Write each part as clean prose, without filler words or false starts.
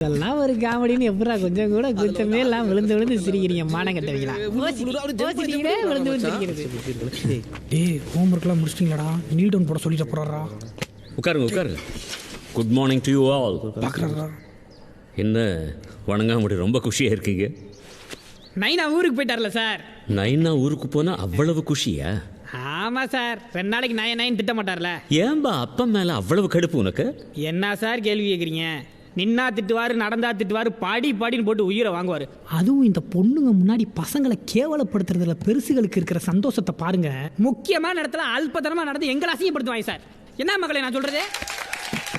இதெல்லாம் ஒரு காமெடின்னு எப்படா கொஞ்சம் கூட குச்சமே எல்லாம் விழுந்து விழுந்து சிரிக்கிறீங்க மானம் கட்டவீங்களா விழுந்து விழுந்து சிரிக்கிறது. ஹோம் ஒர்க்லாம் முடிச்சிட்டீங்களாடா? நீட் ஒன் போட சொல்லிட்டு போறாரா? உட்காருங்க. Good morning to you all. பார்க்குறாரா? என்ன வணங்காமடி ரொம்ப குஷியாக இருக்கீங்க? நைனா ஊருக்கு போயிட்டார்ல சார். நைனா ஊருக்கு போனால் அவ்வளவு குஷியா? ஆமாம் சார், 2 நாளைக்கு நைன் திட்ட மாட்டார்ல. ஏன்பா அப்பா மேலே அவ்வளவு கடுப்பு உனக்கு? என்ன சார் கேள்வி கேட்குறீங்க? நின்னா திட்டுவார், நடந்தா திட்டுவார், பாடின்னு போட்டு உயிரை வாங்குவார். அதுவும் இந்த பொண்ணுங்க முன்னாடி பசங்களை கேவலப்படுத்துறதுல பெருசுகளுக்கு இருக்கிற சந்தோஷத்தை பாருங்க. முக்கியமான இடத்துல அல்பத்தனமாக நடந்து எங்களை அசிங்கப்படுத்துவாங்க சார். என்ன மக்களை நான் சொல்றது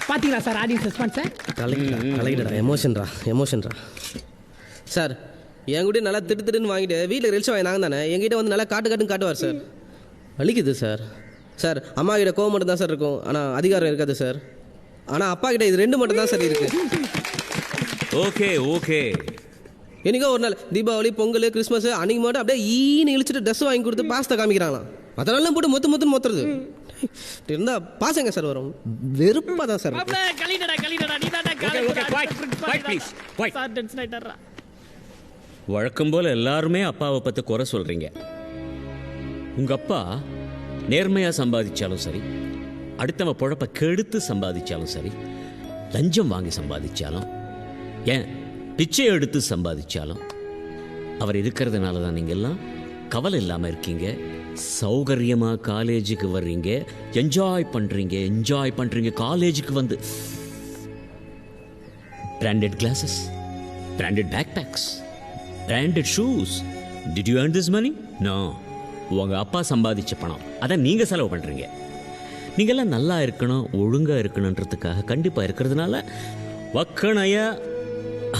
பார்த்தீங்களா சார்? ஆடியன்ஸ் ரெஸ்பான்ஸை கலைடா எமோஷன்ரா சார். என் கூட நல்லா திட்டுன்னு வாங்கிட்டு வீட்டில் ரெல்ஸ் வாங்கி நாங்கள் தானே எங்கிட்ட வந்து நல்லா காட்டுன்னு காட்டுவார் சார். வலிக்குது சார். சார் அம்மா கிட்ட கோவம் மட்டும் தான் சார் இருக்கும், ஆனால் அதிகாரம் இருக்காது சார். ஆனால் அப்பா கிட்ட இது 2 மட்டும் தான் சார் இருக்கு. ஓகே என்னைக்கோ ஒரு நாள் தீபாவளி, பொங்கல், கிறிஸ்மஸ் அன்னைக்கு மட்டும் அப்படியே ஈன்னு இழிச்சிட்டு ட்ரெஸ் வாங்கி கொடுத்து பாஸ்தா காமிக்கிறாங்களாம். அதனால போட்டு மொத்துறது இருந்தா பாசங்க சார் வரும். வெறுப்பாக தான் சார். வழக்கம் போல எல்லாருமே அப்பாவை பற்றி குறை சொல்றீங்க. உங்க அப்பா நேர்மையாக சம்பாதிச்சாலும் சரி, அடுத்தவன் பொழப்ப கெடுத்து சம்பாதிச்சாலும் சரி, லஞ்சம் வாங்கி சம்பாதிச்சாலும், ஏன் பிச்சை எடுத்து சம்பாதிச்சாலும், அவர் இருக்கிறதுனால தான் நீங்கள்லாம் கவலை இல்லாமல் இருக்கீங்க. சௌகரியமாக காலேஜுக்கு வர்றீங்க, என்ஜாய் பண்ணுறீங்க. காலேஜுக்கு வந்து branded glasses, branded backpacks, branded shoes. Did you earn this money? No. உங்கள் அப்பா சம்பாதிச்ச பணம் அதை நீங்கள் செலவு பண்ணுறீங்க. நீங்கள்லாம் நல்லா இருக்கணும், ஒழுங்காக இருக்கணுன்றதுக்காக கண்டிப்பாக இருக்கிறதுனால வக்கணையா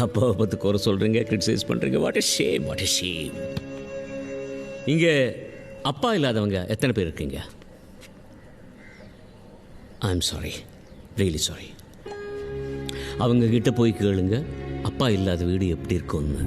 அப்பாவை பற்றி குறை சொல்கிறீங்க, கிரிட்டிசைஸ் பண்ணுறீங்க. What a shame. இங்கே அப்பா இல்லாதவங்க எத்தனை பேர் இருக்கீங்க? I am sorry, really sorry. அவங்க கிட்ட போய் கேளுங்க அப்பா இல்லாத வீடு எப்படி இருக்கும்னு.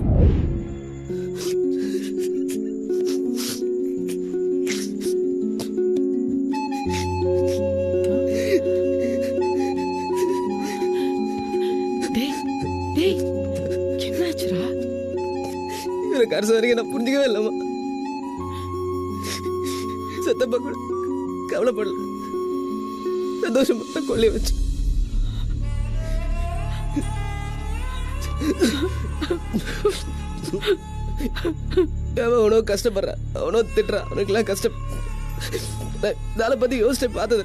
கடைசி வரைக்கும் நான் புரிஞ்சிக்கவே இல்லைம்மா. சத்தப்பா கூட கவலைப்படல, சந்தோஷமா கொள்ளி வச்சு. அவனோ கஷ்டப்படுறான், அவனோ திட்டுறான், அவனுக்குலாம் கஷ்டம். நாளை பத்தி யோசிச்சு பார்த்தது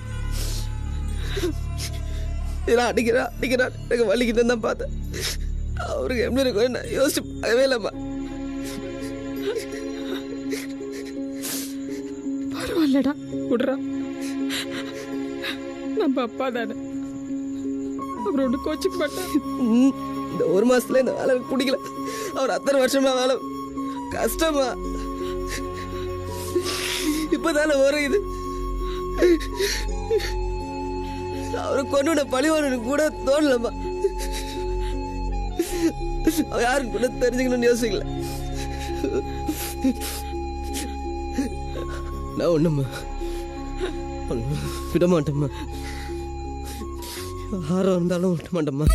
இதெல்லாம் அடிக்கிறான் எனக்கு வலிக்கிட்டு தான் பார்த்தேன். அவருக்கு எப்படி இருக்கும் நான் யோசிச்சு பார்க்கவே இல்லைம்மா. பரவாயில்லடா, விடுறா. நம்ம அப்பா தானே, அவர் ஒன்று கோச்சுக்க மாட்டார். இந்த 1 மாசத்துல இந்த வேலை பிடிக்கல. அவர் அத்தனை வருஷமா வேலை கஷ்டமா. இப்பதானே வரும் இது. அவரு கொண்டு பழிவானு கூட தோணலம்மா. யாரும் கூட தெரிஞ்சுக்கணும்னு யோசிக்கல. நான் ஒண்ணுமா விட மாட்டேம்மா. யாரும் இருந்தாலும் விட மாட்டேம்மா.